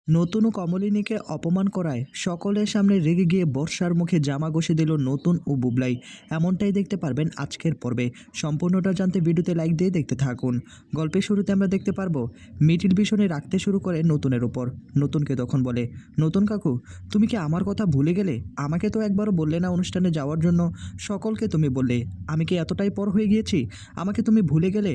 নতুন ও কমলিনীকে অপমান করায় সকলের সামনে রেগে গিয়ে বর্ষার মুখে জামা ঘষে দিল নতুন ও বুবলাই। এমনটাই দেখতে পারবেন আজকের পর্বে। সম্পূর্ণটা জানতে ভিডিওতে লাইক দিয়ে দেখতে থাকুন। গল্পের শুরুতে আমরা দেখতে পারবো মিটির ভীষণে রাখতে শুরু করে নতুনের উপর। নতুনকে তখন বলে, নতুন কাকু, তুমি কি আমার কথা ভুলে গেলে? আমাকে তো একবারও বললে না অনুষ্ঠানে যাওয়ার জন্য। সকলকে তুমি বললে। আমি কি এতটাই পর হয়ে গিয়েছি? আমাকে তুমি ভুলে গেলে?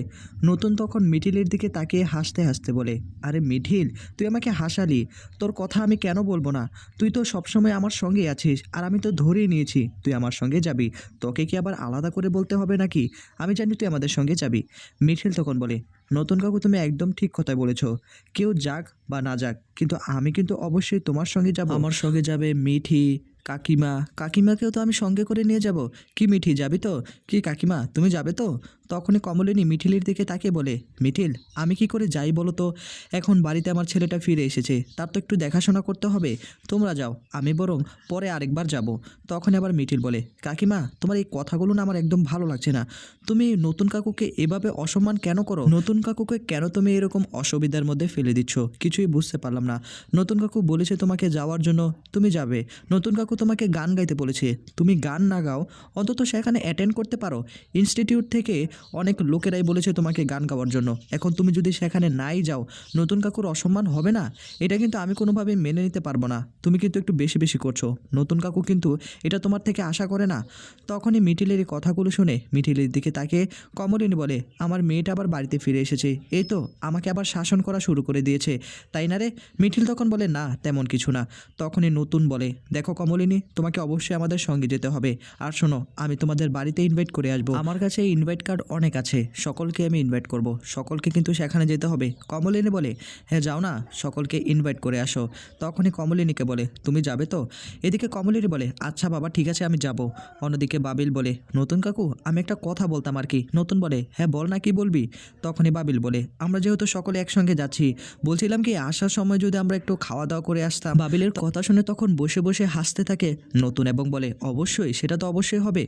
নতুন তখন মিঠিলের দিকে তাকিয়ে হাসতে হাসতে বলে, আরে মিঠিল, তুই আমাকে হাসালি। তোর কথা আমি কেন বলবো না? তুই তো সবসময় আমার সঙ্গে আছিস, আর আমি তো ধরেই নিয়েছি তুই আমার সঙ্গে যাবি। তোকে কি আবার আলাদা করে বলতে হবে নাকি? আমি জানি তুই আমাদের সঙ্গে যাবি। মিঠিল তখন বলে, নতুন কাকু, তুমি একদম ঠিক কথাই বলেছ। কেউ যাক বা না যাক, কিন্তু আমি কিন্তু অবশ্যই তোমার সঙ্গে যাব। আমার সঙ্গে যাবে মিঠি, কাকিমা। কাকিমাকেও তো আমি সঙ্গে করে নিয়ে যাব। কি মিঠি, যাবি তো? কি কাকিমা, তুমি যাবে তো? তখনই কমলিনী মিঠিলের দিকে তাকিয়ে বলে, মিঠিল, আমি কি করে যাই বলো তো? এখন বাড়িতে আমার ছেলেটা ফিরে এসেছে, তার তো একটু দেখাশোনা করতে হবে। তোমরা যাও, আমি বরং পরে আরেকবার যাব। তখন আবার মিঠিল বলে, কাকিমা, তোমার এই কথাগুলো না আমার একদম ভালো লাগছে না। তুমি নতুন কাকুকে এভাবে অসম্মান কেন করো? নতুন কাকুকে কেন তুমি এরকম অসুবিধার মধ্যে ফেলে দিচ্ছ? কিছুই বুঝতে পারলাম না। নতুন কাকু বলেছে তোমাকে যাওয়ার জন্য, তুমি যাবে। নতুন কাকু তোমাকে গান গাইতে বলেছে, তুমি গান না গাও, অন্তত সেখানে অ্যাটেন্ড করতে পারো। ইনস্টিটিউট থেকে অনেক লোকেরাই বলেছে তোমাকে গান গাওয়ার জন্য। এখন তুমি যদি সেখানে নাই যাও, নতুন কাকুর অসম্মান হবে না? এটা কিন্তু আমি কোনোভাবেই মেনে নিতে পারবো না। তুমি কিন্তু একটু বেশি বেশি করছো। নতুন কাকু কিন্তু এটা তোমার থেকে আশা করে না। তখনই মিঠিলের এই কথাগুলো শুনে মিঠিলের দিকে তাকে কমলিনী বলে, আমার মেয়েটা আবার বাড়িতে ফিরে এসেছে, এই তো আমাকে আবার শাসন করা শুরু করে দিয়েছে, তাই না রে? মিঠিল তখন বলে, না তেমন কিছু না। তখনই নতুন বলে, দেখো কমলিনী, তোমাকে অবশ্যই আমাদের সঙ্গে যেতে হবে। আর শোনো, আমি তোমাদের বাড়িতে ইনভাইট করে আসবো। আমার কাছে ইনভাইট কার্ড অনেক আছে, সকলকে আমি ইনভাইট করব। সকলকে কিন্তু সেখানে যেতে হবে। কমলিনী বলে, হ্যাঁ যাও না, সকলকে ইনভাইট করে আসো। তখনই কমলিনীকে বলে, তুমি যাবে তো? এদিকে কমলিনী বলে, আচ্ছা বাবা, ঠিক আছে, আমি যাব। অন্যদিকে বাবিল বলে, নতুন কাকু, আমি একটা কথা বলতাম আর কি। নতুন বলে, হ্যাঁ বল না, কি বলবি? তখনই বাবিল বলে, আমরা যেহেতু সকলে একসঙ্গে যাচ্ছি, বলছিলাম কি আসার সময় যদি আমরা একটু খাওয়া দাওয়া করে আসতাম। বাবিলের কথা শুনে তখন বসে বসে হাসতে থাকে নতুন এবং বলে, অবশ্যই, সেটা তো অবশ্যই হবে।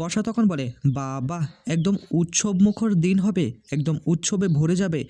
বর্ষা তখন বলে, বাবা, একদম উৎসব মুখর দিন হবে, একদম উৎসবে ভরে যাবে।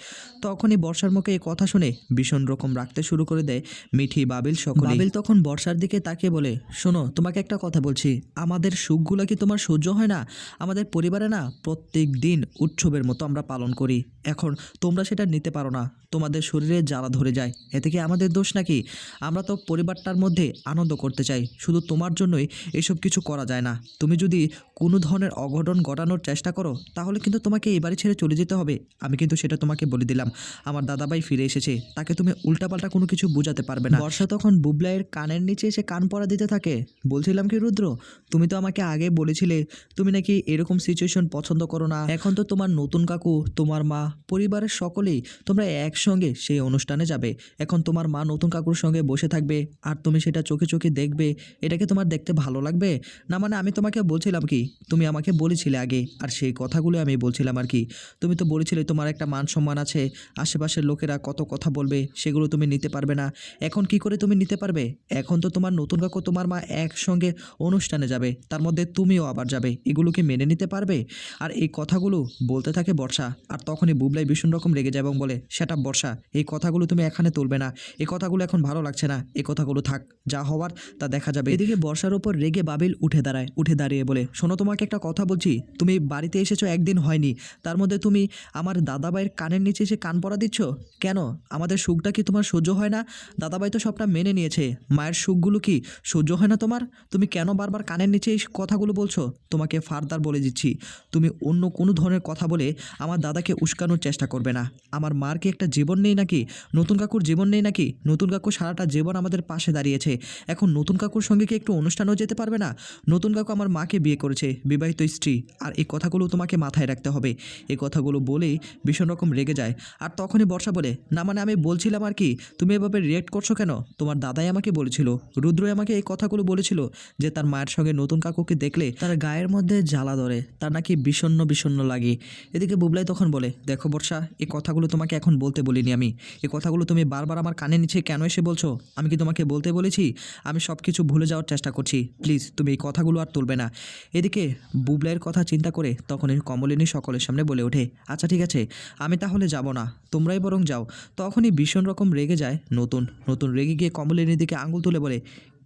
তখনই বর্ষার মুখে এই কথা শুনে ভীষণ রকম রাখতে শুরু করে দেয় মিঠি, বাবিল সকলে। বাবিল তখন বর্ষার দিকে তাকিয়ে বলে, শোনো, তোমাকে একটা কথা বলছি, আমাদের সুখগুলো কি তোমার সহ্য হয় না? আমাদের পরিবারে না প্রত্যেক দিন উৎসবের মতো আমরা পালন করি। এখন তোমরা সেটা নিতে পারো না, তোমাদের শরীরে জ্বালা ধরে যায়, এতে কি আমাদের দোষ নাকি? আমরা তো পরিবারটার মধ্যে আনন্দ করতে চাই, শুধু তোমার জন্যই এসব কিছু করা যায় না। তুমি যদি কোনো ধরনের অঘটন ঘটানোর চেষ্টা করো, তাহলে কিন্তু তোমাকে এই বাড়ি ছেড়ে চলে যেতে হবে। আমি কিন্তু সেটা তোমাকে বলে দিলাম। আমার দাদাভাই ফিরে এসেছে, তাকে তুমি উল্টাপাল্টা কোনো কিছু বোঝাতে পারবে না। বর্ষা তখন বুবলাইয়ের কানের নিচে এসে কান পড়া দিতে থাকে। বলছিলাম কি রুদ্র, তুমি তো আমাকে আগে বলেছিলে তুমি নাকি এরকম সিচুয়েশন পছন্দ করো না। এখন তো তোমার নতুন কাকু, তোমার মা, পরিবারের সকলেই তোমরা একসঙ্গে সেই অনুষ্ঠানে যাবে। এখন তোমার মা নতুন কাকুর সঙ্গে বসে থাকবে, আর তুমি সেটা চোখে চোখে দেখবে। এটাকে তোমার দেখতে ভালো লাগবে না? মানে আমি তোমাকে বলছিলাম কি, তুমি আমাকে বলেছিলে আগে, আর সেই কথাগুলো আমি বলছিলাম আর কি। তুমি তো বলেছিলে তোমার একটা মান সম্মান আছে, আশেপাশের লোকেরা কত কথা বলবে, সেগুলো তুমি নিতে পারবে না। এখন কি করে তুমি নিতে পারবে? এখন তো তোমার নতুন কাকু, তোমার মা একসঙ্গে অনুষ্ঠানে যাবে, তার মধ্যে তুমিও আবার যাবে, এগুলো কি মেনে নিতে পারবে? আর এই কথাগুলো বলতে থাকে বর্ষা। আর তখনই বুবলাই ভীষণ রকম রেগে যায় এবং বলে, সেটা বর্ষা, এই কথাগুলো তুমি এখানে তুলবে না। এই কথাগুলো এখন ভালো লাগছে না, এই কথাগুলো থাক, যা হওয়ার তা দেখা যাবে। এদিকে বর্ষার উপর রেগে বাবিল উঠে দাঁড়ায়। উঠে দাঁড়িয়ে বলে, শোনো, তোমাকে একটা কথা বলছি, তুমি বাড়িতে এসেছো একদিন হয়নি, তার মধ্যে তুমি আমার দাদাভাইয়ের কানের নিচে এসে কান পড়া দিচ্ছ কেন? আমাদের সুখটা কি তোমার সহ্য হয় না? দাদাভাই তো সবটা মেনে নিয়েছে, মায়ের সুখগুলো কি সহ্য হয় না তোমার? তুমি কেন বারবার কানের নিচে এই কথাগুলো বলছো? তোমাকে ফার্দার বলে দিচ্ছি, তুমি অন্য কোনো ধরনের কথা বলে আমার দাদাকে উস্কানোর চেষ্টা করবে না। আমার মার কি একটা জীবন নেই নাকি? নতুন কাকুর জীবন নেই নাকি? নতুন কাকু সারাটা জীবন আমাদের পাশে দাঁড়িয়েছে, এখন নতুন কাকুর সঙ্গে কি একটু অনুষ্ঠানও যেতে পারবে না? নতুন কাকু আমার মাকে বিয়ে করেছে, বিবাহিত স্ত্রী, আর এই কথাগুলো তোমাকে মাথায় রাখতে হবে। এই কথাগুলো বলেই ভীষণ রকম রেগে যায়। আর তখনই বর্ষা বলে, না মানে আমি বলছিলাম আর কি, তুমি এভাবে রিয়েক্ট করছো কেন? তোমার দাদাই আমাকে বলেছিল, রুদ্রই আমাকে এই কথাগুলো বলেছিল, যে তার মায়ের সঙ্গে নতুন কাকুকে দেখলে তার গায়ের মধ্যে জ্বালা ধরে, তার নাকি বিষণ্ণ বিষণ্ণ লাগে। এদিকে বুবলাই তখন বলে, দেখো বর্ষা, এই কথাগুলো তোমাকে এখন বলতে বলিনি আমি। এই কথাগুলো তুমি বারবার আমার কানে নিচে কেন এসে বলছো? আমি কি তোমাকে বলতে বলেছি? আমি সব কিছু ভুলে যাওয়ার চেষ্টা করছি। প্লিজ তুমি এই কথাগুলো আর তুলবে না। এদিকে বুবলাইয়ের কথা চিন্তা করে তখনই কমলিনী সকলের সামনে বলে ওঠে, আচ্ছা ঠিক আছে, আমি তাহলে যাব না, তোমরাই বরং যাও। তখনই ভীষণ রকম রেগে যায় নতুন। নতুন রেগে গিয়ে কমলিনীর দিকে আঙুল তুলে বলে,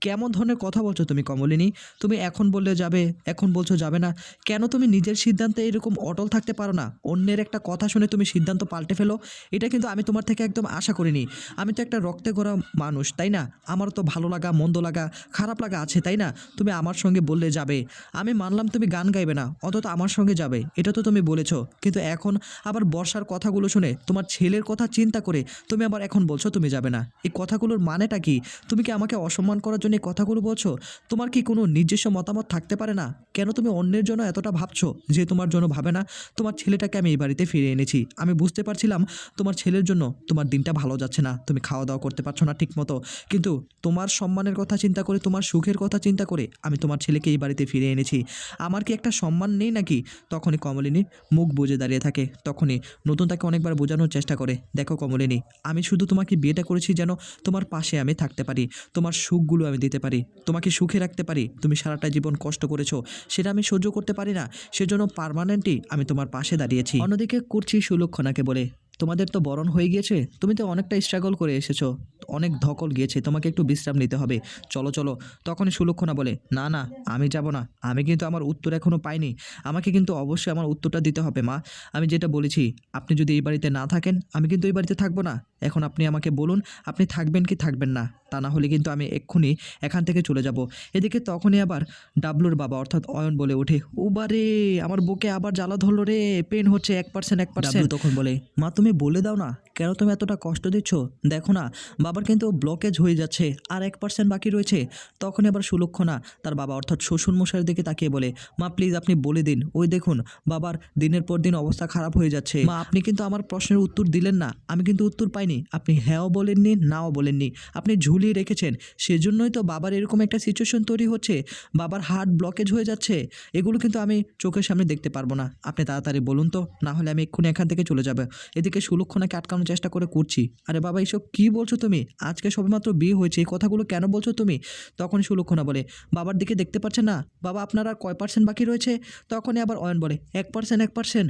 কেমন ধরনের কথা বলছো তুমি কমলিনী? তুমি এখন বললে যাবে, এখন বলছো যাবে না। কেন তুমি নিজের সিদ্ধান্তে এরকম অটল থাকতে পারো না? অন্যের একটা কথা শুনে তুমি সিদ্ধান্ত পাল্টে ফেলো। এটা কিন্তু আমি তোমার থেকে একদম আশা করিনি। আমি তো একটা রক্তে গড়া মানুষ, তাই না? আমারও তো ভালো লাগা, মন্দ লাগা, খারাপ লাগা আছে, তাই না? তুমি আমার সঙ্গে বললে যাবে, আমি মানলাম তুমি গান গাইবে না, অন্তত আমার সঙ্গে যাবে, এটা তো তুমি বলেছো। কিন্তু এখন আবার বর্ষার কথাগুলো শুনে, তোমার ছেলের কথা চিন্তা করে তুমি আবার এখন বলছো তুমি যাবে না। এই কথাগুলোর মানেটা কি? তুমি কি আমাকে অসম্মান করার জন্য এই কথাগুলো বলছো? তোমার কি কোনো নিজস্ব মতামত থাকতে পারে না? কেন তুমি অন্যের জন্য এতটা ভাবছো যে তোমার জন্য ভাবে না? তোমার ছেলেটাকে আমি এই বাড়িতে ফিরিয়ে এনেছি। আমি বুঝতে পারছিলাম তোমার ছেলের জন্য তোমার দিনটা ভালো যাচ্ছে না, তুমি খাওয়া দাওয়া করতে পারছো না ঠিক মতো, কিন্তু তোমার সম্মানের কথা চিন্তা করে, তোমার সুখের কথা চিন্তা করে আমি তোমার ছেলেকে এই বাড়িতে ফিরিয়ে এনেছি। আমার কি একটা সম্মান নেই নাকি? তখনই কমলিনী মুখ বুজে দাঁড়িয়ে থাকে। তখনই নতুন তাকে অনেকবার বোঝানোর চেষ্টা করে, দেখো কমলিনী, আমি শুধু তোমাকে বিয়েটা করেছি যেন তোমার পাশে আমি থাকতে পারি, তোমার সুখগুলো আমি দিতে পারি, তোমাকে সুখে রাখতে পারি। তুমি সারাটা জীবন কষ্ট করেছো, সেটা আমি সহ্য করতে পারি না, সেজন্য পার্মানেন্টলি আমি তোমার পাশে দাঁড়িয়েছি। অন্যদিকে কুর্চি সুলক্ষণাকে বলে, তোমাদের তো বরণ হয়ে গিয়েছে, তুমি তো অনেকটা স্ট্রাগল করে এসেছো, অনেক ধকল গিয়েছে, তোমাকে একটু বিশ্রাম নিতে হবে, চলো চলো। তখনই সুলক্ষণা বলে, না না, আমি যাব না, আমি কিন্তু আমার উত্তর এখনও পাইনি, আমাকে কিন্তু অবশ্যই আমার উত্তরটা দিতে হবে মা। আমি যেটা বলেছি, আপনি যদি এই বাড়িতে না থাকেন আমি কিন্তু এই বাড়িতে থাকবো না। এখন আপনি আমাকে বলুন, আপনি থাকবেন কি থাকবেন না? তা না হলে কিন্তু আমি এক্ষুনি এখান থেকে চলে যাব। এদিকে তখনই আবার ডাবলুর বাবা অর্থাৎ অয়ন বলে ওঠে, ও বারে, আমার বুকে আবার জ্বালা ধরলো রে, পেন হচ্ছে 1%। তখন বলে, মা তুমি বলে দাও না, কেন তুমি এতটা কষ্ট দিচ্ছ? দেখো না, বাবার কিন্তু ব্লকেজ হয়ে যাচ্ছে, আর 1% বাকি রয়েছে। তখনই আবার সুলক্ষণা তার বাবা অর্থাৎ শ্বশুরমশাইয়ের দিকে তাকিয়ে বলে, মা প্লিজ আপনি বলে দিন, ওই দেখুন বাবার দিনের পর দিন অবস্থা খারাপ হয়ে যাচ্ছে। মা আপনি কিন্তু আমার প্রশ্নের উত্তর দিলেন না, আমি কিন্তু উত্তর পাইনি, আপনি হ্যাঁও বলেননি নাও বলেননি, আপনি ঝুলিয়ে রেখেছেন, সেজন্যই তো বাবার এরকম একটা সিচুয়েশন তৈরি হচ্ছে, বাবার হার্ট ব্লকেজ হয়ে যাচ্ছে। এগুলো কিন্তু আমি চোখের সামনে দেখতে পারবো না, আপনি তাড়াতাড়ি বলুন তো, না হলে আমি এক্ষুনি এখান থেকে চলে যাবে। এদিকে সুলক্ষণাকে আটকানোর চেষ্টা করে করছি, আরে বাবা এইসব কী বলছো তুমি? আজকে সবেমাত্র বিয়ে হয়েছে, এই কথাগুলো কেন বলছো তুমি? তখন সুলক্ষণা বলে, বাবার দিকে দেখতে পাচ্ছেন না, বাবা আপনার আর কয় পার্সেন্ট বাকি রয়েছে? তখনই আবার অয়ন বলে, 1%।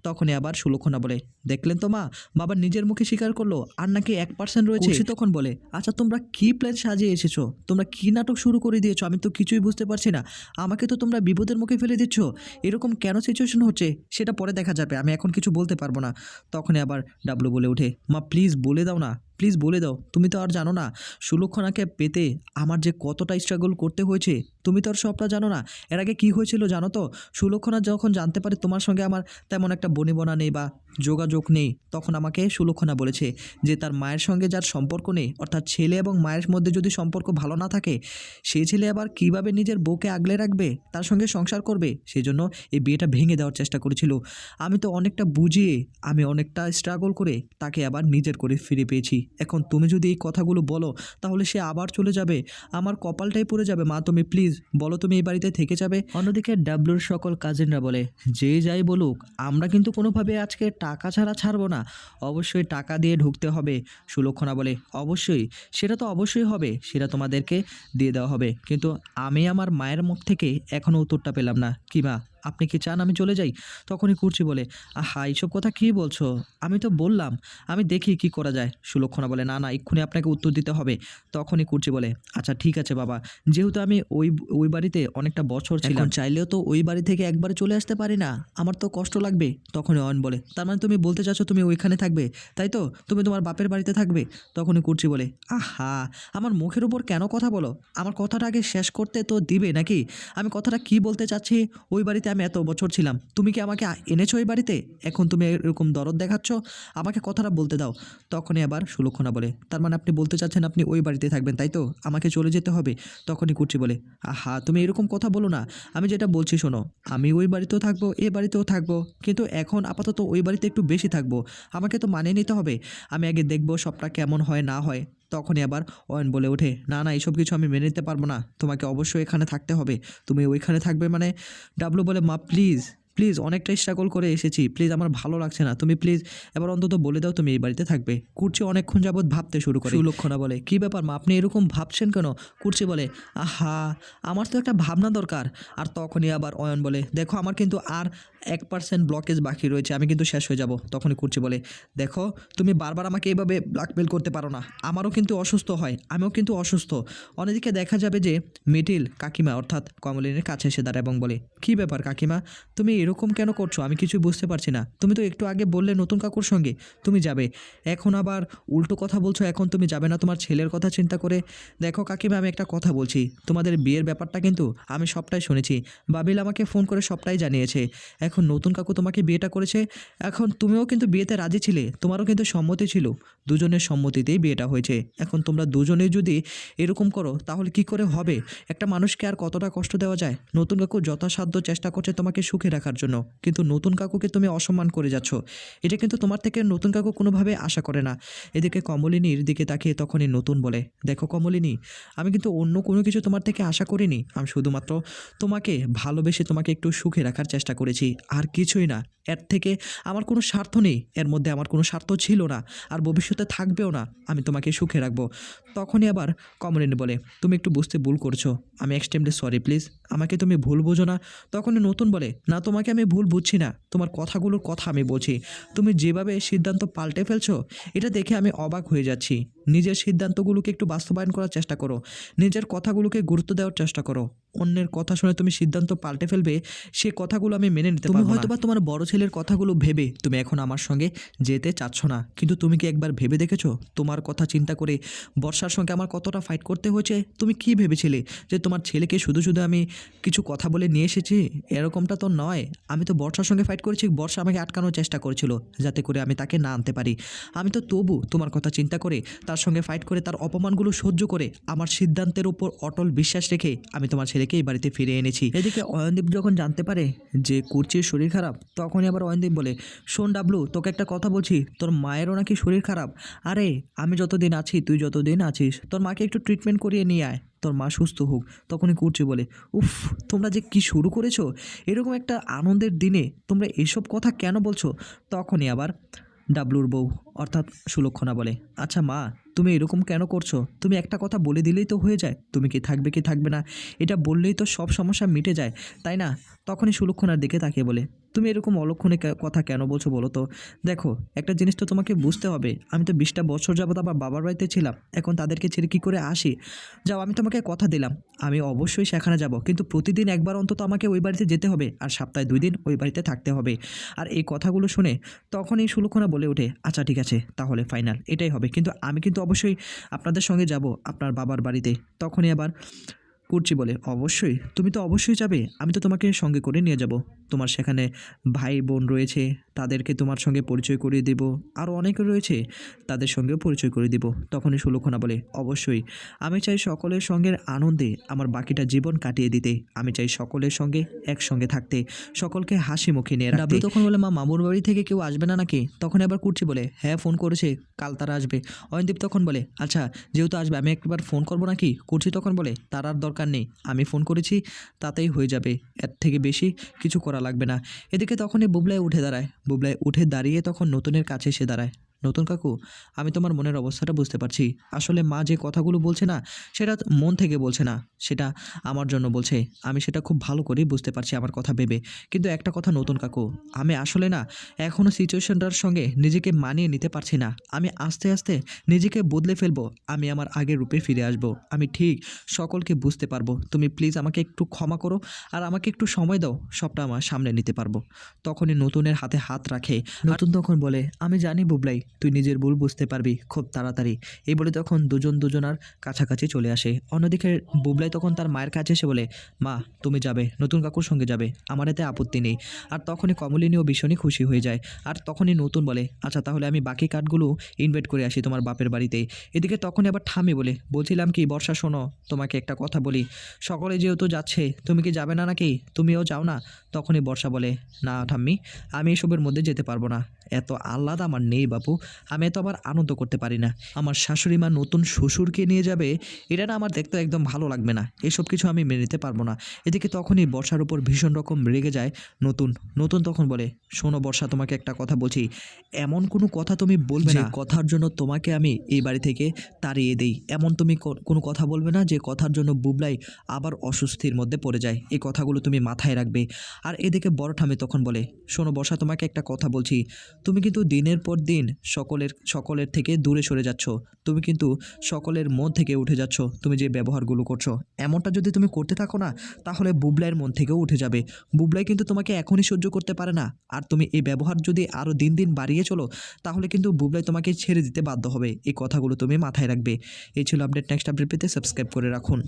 তখনই আবার সুলক্ষণা বলে, দেখলেন তো মা, বাবা নিজের মুখে স্বীকার করলো আর নাকি 1% রয়েছে। খুশি তখন বলে, আচ্ছা তোমরা কী প্ল্যান সাজিয়ে এসেছো, তোমরা কী নাটক শুরু করে দিয়েছো, আমি তো কিছুই বুঝতে পারছি না। আমাকে তো তোমরা বিপদের মুখে ফেলে দিচ্ছ, এরকম কেন সিচুয়েশন হচ্ছে সেটা পরে দেখা যাবে, আমি এখন কিছু বলতে পারবো না। তখনই আবার ডাবলু বলে ওঠে, মা প্লিজ বলে দাও না, প্লিজ বলে দাও, তুমি তো আর জানো না সুলক্ষণাকে পেতে আমার যে কতটা স্ট্রাগল করতে হয়েছে, তুমি তো আর সবটা জানো না। এর আগে কী হয়েছিল জানো তো? সুলক্ষণা যখন জানতে পারে তোমার সঙ্গে আমার তেমন একটা বনিবনা নেই বা যোগাযোগ নেই, তখন আমাকে সুলক্ষণা বলেছে যে তার মায়ের সঙ্গে যার সম্পর্ক নেই, অর্থাৎ ছেলে এবং মায়ের মধ্যে যদি সম্পর্ক ভালো না থাকে, সেই ছেলে আবার কীভাবে নিজের বউকে আগলে রাখবে, তার সঙ্গে সংসার করবে, সেই জন্য এই বিয়েটা ভেঙে দেওয়ার চেষ্টা করেছিল। আমি তো অনেকটা বুঝিয়ে, আমি অনেকটা স্ট্রাগল করে তাকে আবার নিজের করে ফিরে পেয়েছি। এখন তুমি যদি এই কথাগুলো বলো তাহলে সে আবার চলে যাবে, আমার কপালটাই পড়ে যাবে। মা তুমি প্লিজ বলো, তুমি এই বাড়িতে থেকে যাবে? অন্যদিকে ডাবলুর সকল কাজিনরা বলে, যে যাই বলুক আমরা কিন্তু কোনোভাবে আজকে টাকা ছাড়া ছাড়বো না, অবশ্যই টাকা দিয়ে ঢুকতে হবে। সুলক্ষণা বলে, অবশ্যই, সেটা তো অবশ্যই হবে, সেটা তোমাদেরকে দিয়ে দেওয়া হবে, কিন্তু আমি আমার মায়ের মুখ থেকে এখনও উত্তরটা পেলাম না। কি মা, আপনি কি চান আমি চলে যাই? তখনই কুর্চি বলে, আহা এইসব কথা কী বলছো, আমি তো বললাম আমি দেখি কি করা যায়। সুলক্ষণা বলে, না না, এক্ষুনি আপনাকে উত্তর দিতে হবে। তখনই কুর্চি বলে, আচ্ছা ঠিক আছে বাবা, যেহেতু আমি ওই বাড়িতে অনেকটা বছর ছিলাম, চাইলেও তো ওই বাড়ি থেকে একবারে চলে আসতে পারি না, আমার তো কষ্ট লাগবে। তখনই অয়ন বলে, তার মানে তুমি বলতে চাচ্ছ তুমি ওইখানে থাকবে, তাই তো? তুমি তোমার বাপের বাড়িতে থাকবে? তখনই কুর্চি বলে, আহা আমার মুখের উপর কেন কথা বলো, আমার কথাটা আগে শেষ করতে তো দিবে নাকি? আমি কথাটা কি বলতে চাচ্ছি, ওই বাড়িতে আমি এত বছর ছিলাম, তুমি কি আমাকে এনেছো ওই বাড়িতে, এখন তুমি এরকম দরদ দেখাচ্ছ, আমাকে কথাটা বলতে দাও। তখনই আবার সুলক্ষণা বলে, তার মানে আপনি বলতে চাচ্ছেন আপনি ওই বাড়িতে থাকবেন, তাই তো? আমাকে চলে যেতে হবে? তখনই কুর্চি বলে, আহা তুমি এরকম কথা বলো না, আমি যেটা বলছি শোনো, আমি ওই বাড়িতেও থাকবো এ বাড়িতেও থাকবো, কিন্তু এখন আপাতত ওই বাড়িতে একটু বেশি থাকবো, আমাকে তো মানিয়ে নিতে হবে, আমি আগে দেখবো সবটা কেমন হয় না হয়। তখনই আবার অয়ন বলে ওঠে, না না এইসব কিছু আমি মেনে নিতে পারবো না, তোমাকে অবশ্যই এখানে থাকতে হবে, তুমি ওইখানে থাকবে মানে? ডাবলু বলে, মা প্লিজ প্লিজ অনেকটা স্ট্রাগল করে এসেছি, প্লিজ আমার ভালো লাগছে না, তুমি প্লিজ এবার অন্তত বলে দাও তুমি এই বাড়িতে থাকবে। কুর্চি অনেকক্ষণ যাবৎ ভাবতে শুরু করে। সুলক্ষণা বলে, কী ব্যাপার মা, আপনি এরকম ভাবছেন কেন? কুর্চি বলে, আহা আমার তো একটা ভাবনা দরকার। আর তখনই আবার অয়ন বলে, দেখো আমার কিন্তু আর 1% ব্লকেজ বাকি রয়েছে, আমি কিন্তু শেষ হয়ে যাব। তখনই কুর্চি বলে, দেখো তুমি বারবার আমাকে এইভাবে ব্ল্যাকমেল করতে পারো না, আমারও কিন্তু অসুস্থ হয়, আমিও কিন্তু অসুস্থ। অন্যদিকে দেখা যাবে যে মিটিল কাকিমা অর্থাৎ কমলিনীর কাছে এসে দাঁড়ায় এবং বলে, কী ব্যাপার কাকিমা, তুমি এরকম কেন করছো? আমি কিছুই বুঝতে পারছি না। তুমি তো একটু আগে বললে নতুন কাকুর সঙ্গে তুমি যাবে, এখন আবার উল্টো কথা বলছো, এখন তুমি যাবে না তোমার ছেলের কথা চিন্তা করে? দেখো কাকিমা, আমি একটা কথা বলছি, তোমাদের বিয়ের ব্যাপারটা কিন্তু আমি সবটাই শুনেছি, বাবিল আমাকে ফোন করে সবটাই জানিয়েছে। এখন নতুন কাকু তোমাকে বিয়েটা করেছে, এখন তুমিও কিন্তু বিয়েতে রাজি ছিলে, তোমারও কিন্তু সম্মতি ছিল, দুজনের সম্মতিতেই বিয়েটা হয়েছে। এখন তোমরা দুজনেই যদি এরকম করো তাহলে কি করে হবে? একটা মানুষকে আর কতটা কষ্ট দেওয়া যায়? নতুন কাকু যথাসাধ্য চেষ্টা করছে তোমাকে সুখে রাখার জন্য, কিন্তু নতুন কাকুকে তুমি অসম্মান করে যাচ্ছ, এটা কিন্তু তোমার থেকে নতুন কাকু কোনোভাবে আশা করে না। এদিকে কমলিনীর দিকে তাকিয়ে তখনই নতুন বলে, দেখো কমলিনী, আমি কিন্তু অন্য কোনো কিছু তোমার থেকে আশা করিনি, আমি শুধুমাত্র তোমাকে ভালোবেসে তোমাকে একটু সুখে রাখার চেষ্টা করেছি, আর কিছুই না। এর থেকে আমার কোনো স্বার্থ নেই, এর মধ্যে আমার কোনো স্বার্থ ছিল না, আর ভবিষ্যতে থাকবেও না। আমি তোমাকে সুখে রাখবো। তখনই আবার কমলিনী বলে, তুমি একটু বুঝতে ভুল করছো, আমি এক্সট্রিমলি সরি, প্লিজ আমাকে তুমি ভুল বোঝো না। তখনই নতুন বলে, না তোমাকে আমি ভুল বুঝছি না, তোমার কথাগুলোর কথা আমি বলছি। তুমি যেভাবে সিদ্ধান্ত পাল্টে ফেলছো এটা দেখে আমি অবাক হয়ে যাচ্ছি। নিজের সিদ্ধান্তগুলোকে একটু বাস্তবায়ন করার চেষ্টা করো, নিজের কথাগুলোকে গুরুত্ব দেওয়ার চেষ্টা করো। অন্যের কথা শুনে তুমি সিদ্ধান্ত পাল্টে ফেলবে, সে কথাগুলো আমি মেনে নিতে পারবো না। হয়তোবা তোমার বড় ছেলের কথাগুলো ভেবে তুমি এখন আমার সঙ্গে যেতে চাচ্ছ না, কিন্তু তুমি কি একবার ভেবে দেখেছো তোমার কথা চিন্তা করে বর্ষার সঙ্গে আমার কতটা ফাইট করতে হয়েছে? তুমি কি ভেবেছিলে যে তোমার ছেলেকে শুধু শুধু আমি কিছু কথা বলে নিয়ে এসেছি? এরকমটা তো নয়। আমি তো বর্ষার সঙ্গে ফাইট করেছি, বর্ষা আমাকে আটকানোর চেষ্টা করেছিল যাতে করে আমি তাকে না আনতে পারি। আমি তো তবু তোমার কথা চিন্তা করে তার সঙ্গে ফাইট করে তার অপমানগুলো সহ্য করে আমার সিদ্ধান্তের উপর অটল বিশ্বাস রেখে আমি তোমার ছেলেকে এই বাড়িতে ফিরে এনেছি। এদিকে অয়নদীপ যখন জানতে পারে যে কুর্চির শরীর খারাপ, তখনই আবার অয়নদীপ বলে, শোন ডাবলু, তোকে একটা কথা বলছি, তোর মায়েরও নাকি শরীর খারাপ। আরে আমি যতদিন আছি, তুই যতদিন আছিস, তোর মাকে একটু ট্রিটমেন্ট করিয়ে নিয়ে আয়, তোর মা সুস্থ হোক। তখনই কুর্চি বলে, উফ, তোমরা যে কি শুরু করেছো, এরকম একটা আনন্দের দিনে তোমরা এসব কথা কেন বলছো? তখনই আবার ডাবলুর বউ অর্থাৎ সুলক্ষণা বলে, আচ্ছা মা, তুমি এরকম কেন করছো? তুমি একটা কথা বলে দিলেই তো হয়ে যায়, তুমি কি থাকবে কি থাকবে না এটা বললেই তো সব সমস্যা মিটে যায়, তাই না? তখনই সুলক্ষণার দিকে তাকিয়ে বলে, তুমি এরকম অলক্ষণে কথা কেন বলছো বলো তো? দেখো, একটা জিনিস তো তোমাকে বুঝতে হবে, আমি তো 20টা বছর যাবত আমার বাবার বাড়িতে ছিলাম, এখন তাদেরকে ছেড়ে কী করে আসি? যাও, আমি তোমাকে কথা দিলাম আমি অবশ্যই সেখানে যাব, কিন্তু প্রতিদিন একবার অন্তত আমাকে ওই বাড়িতে যেতে হবে, আর সপ্তাহে 2 দিন ওই বাড়িতে থাকতে হবে। আর এই কথাগুলো শুনে তখনই সুলক্ষণা বলে ওঠে, আচ্ছা ঠিক আছে, তাহলে ফাইনাল এটাই হবে, কিন্তু আমি কিন্তু অবশ্যই আপনাদের সঙ্গে যাব আপনার বাবার বাড়িতে। তখনই আবার কুর্চি বলে, অবশ্যই, তুমি তো অবশ্যই যাবে, আমি তো তোমাকে সঙ্গে করে নিয়ে যাব। তোমার সেখানে ভাই বোন রয়েছে, তাদেরকে তোমার সঙ্গে পরিচয় করিয়ে দেব, আরও অনেকে রয়েছে, তাদের সঙ্গেও পরিচয় করে দেব। তখনই সুলক্ষণা বলে, অবশ্যই, আমি চাই সকলের সঙ্গে আনন্দে আমার বাকিটা জীবন কাটিয়ে দিতে, আমি চাই সকলের সঙ্গে একসঙ্গে থাকতে, সকলকে হাসি মুখে নিয়ে রাখতে। ডাবলু তখন বলে, মা, মামুর বাড়ি থেকে কেউ আসবে না নাকি? তখন আবার কুর্চি বলে, হ্যাঁ ফোন করেছে, কাল তারা আসবে। অয়নদীপ তখন বলে, আচ্ছা যেহেতু আসবে আমি একবার ফোন করবো নাকি? কুর্চি তখন বলে, তার আর দরকার নেই, আমি ফোন করেছি তাতেই হয়ে যাবে, এর থেকে বেশি কিছু করা লাগবে না। এদিকে তখনই বুবলাই উঠে দাঁড়ায়, বুবলাই উঠে দাঁড়িয়ে তখন নতুনের কাছে এসে দাঁড়ায়, নতুন কাকু, আমি তোমার মনের অবস্থাটা বুঝতে পারছি, আসলে মা যে কথাগুলো বলছে না সেটা মন থেকে বলছে না, সেটা আমার জন্য বলছে, আমি সেটা খুব ভালো করেই বুঝতে পারছি আমার কথা ভেবে। কিন্তু একটা কথা নতুন কাকু, আমি আসলে না এখনও সিচুয়েশনটার সঙ্গে নিজেকে মানিয়ে নিতে পারছি না, আমি আস্তে আস্তে নিজেকে বদলে ফেলবো, আমি আমার আগের রূপে ফিরে আসব, আমি ঠিক সকলকে বুঝতে পারবো, তুমি প্লিজ আমাকে একটু ক্ষমা করো, আর আমাকে একটু সময় দাও, সবটা আমার সামনে নিতে পারবো। তখনই নতুনের হাতে হাত রাখে নতুন, তখন বলে, আমি জানি বুবলাই, তুই নিজের ভুল বুঝতে পারবি খুব তাড়াতাড়ি। এই বলে তখন দুজন দুজনার কাছাকাছি চলে আসে। অন্যদিকে বুবলাই তখন তার মায়ের কাছে এসে বলে, মা তুমি যাবে, নতুন কাকুর সঙ্গে যাবে, আমার এতে আপত্তি নেই। আর তখনই কমলিনীও ভীষণই খুশি হয়ে যায়। আর তখনই নতুন বলে, আচ্ছা তাহলে আমি বাকি কার্ডগুলো ইনভাইট করে আসি তোমার বাপের বাড়িতে। এদিকে তখনই আবার ঠামি বলে, বলছিলাম কি বর্ষা, শোনো, তোমাকে একটা কথা বলি, সকলে যেহেতু যাচ্ছে তুমি কি যাবে না নাকি? তুমিও যাও না? তখনই বর্ষা বলে, না ঠাম্মি, আমি এসবের মধ্যে যেতে পারবো না, এত আহ্লাদ আমার নেই বাপু, আমি তো আবার আনন্দ করতে পারি না। আমার শাশুড়ি মা নতুন শ্বশুরকে নিয়ে যাবে, এটা না আমার দেখতে একদম ভালো লাগবে না। এসব কিছু আমি মেনে নিতে পারবো না। এদিকে তখনই বর্ষার উপর ভীষণ রকম রেগে যায় নতুন। নতুন তখন বলে, শোনো বর্ষা, তোমাকে একটা কথা বলছি, এমন কোনো কথা তুমি বলবে না যে কথার জন্য তোমাকে আমি এই বাড়ি থেকে তাড়িয়ে দেই। এমন তুমি কোনো কথা বলবে না যে কথার জন্য বুবলাই আবার অস্বস্তির মধ্যে পড়ে যায়। এই কথাগুলো তুমি মাথায় রাখবে। আর এদিকে বড় ঠাম্মি তখন বলে, শোনো বর্ষা, তোমাকে একটা কথা বলছি, তুমি কিন্তু দিনের পর দিন সকলের থেকে দূরে সরে যাচ্ছ। তুমি কিন্তু সকলের মন থেকে উঠে যাচ্ছ। তুমি যে ব্যবহারগুলো করছো, এমনটা যদি তুমি করতে থাকো না, তাহলে বুবলাইয়ের মন থেকেও উঠে যাবে। বুবলাই কিন্তু তোমাকে এখনই সহ্য করতে পারে না। আর তুমি এই ব্যবহার যদি আরও দিন দিন বাড়িয়ে চলো, তাহলে কিন্তু বুবলাই তোমাকে ছেড়ে দিতে বাধ্য হবে। এই কথাগুলো তুমি মাথায় রাখবে। এই ছিল আপডেট। নেক্সট আপডেট পেতে সাবস্ক্রাইব করে রাখুন।